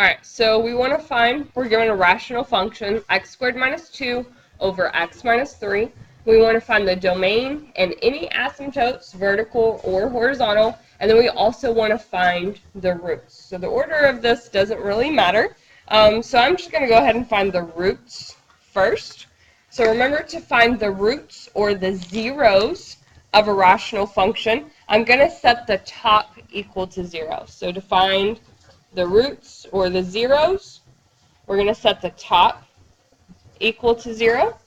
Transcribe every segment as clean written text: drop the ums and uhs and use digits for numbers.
Alright, so we want to find, we're given a rational function, x squared minus 2 over x minus 3. We want to find the domain and any asymptotes, vertical or horizontal, and then we also want to find the roots. So the order of this doesn't really matter. So I'm just going to go ahead and find the roots first. So remember, to find the roots or the zeros of a rational function, I'm going to set the top equal to 0. So to find the roots or the zeros, we're going to set the top equal to 0.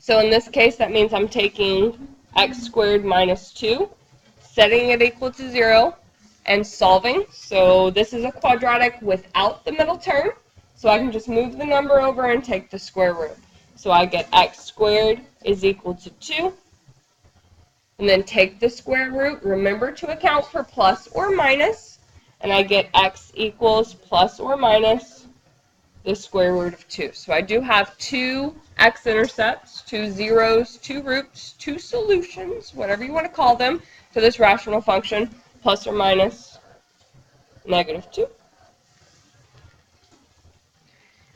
So in this case, that means I'm taking x squared minus 2, setting it equal to 0, and solving. So this is a quadratic without the middle term, so I can just move the number over and take the square root. So I get x squared is equal to 2, and then take the square root. Remember to account for plus or minus, and I get x equals plus or minus the square root of 2. So I do have two x-intercepts, two zeros, two roots, two solutions, whatever you want to call them, to this rational function, plus or minus negative 2.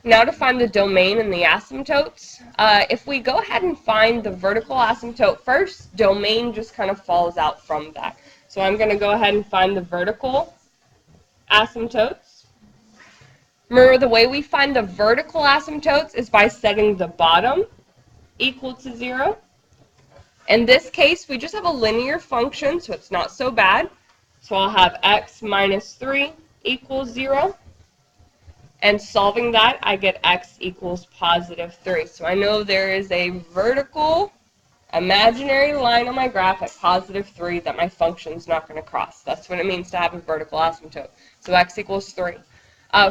Now to find the domain and the asymptotes. If we go ahead and find the vertical asymptote first, domain just kind of falls out from that. So I'm going to go ahead and find the vertical asymptotes. Remember, the way we find the vertical asymptotes is by setting the bottom equal to 0. In this case, we just have a linear function, so it's not so bad. So I'll have x minus 3 equals 0. And solving that, I get x equals positive 3. So I know there is a vertical imaginary line on my graph at positive 3 that my function's not going to cross. That's what it means to have a vertical asymptote. So x equals 3.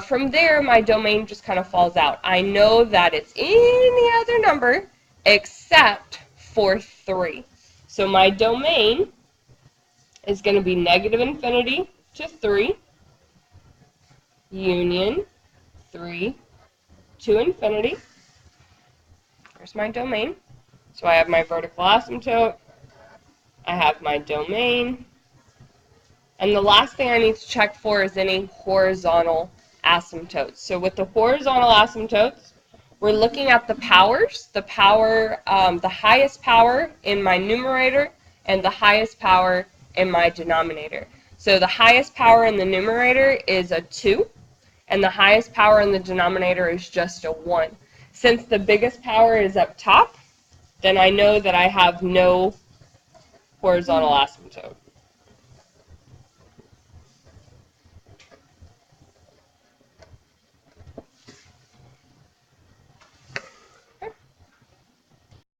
From there, my domain just kind of falls out. I know that it's any other number except for 3. So my domain is going to be negative infinity to 3, union 3 to infinity. There's my domain. So I have my vertical asymptote, I have my domain, and the last thing I need to check for is any horizontal asymptotes. So with the horizontal asymptotes, we're looking at the powers, the highest power in my numerator and the highest power in my denominator. So the highest power in the numerator is a 2, and the highest power in the denominator is just a 1. Since the biggest power is up top, then I know that I have no horizontal asymptote.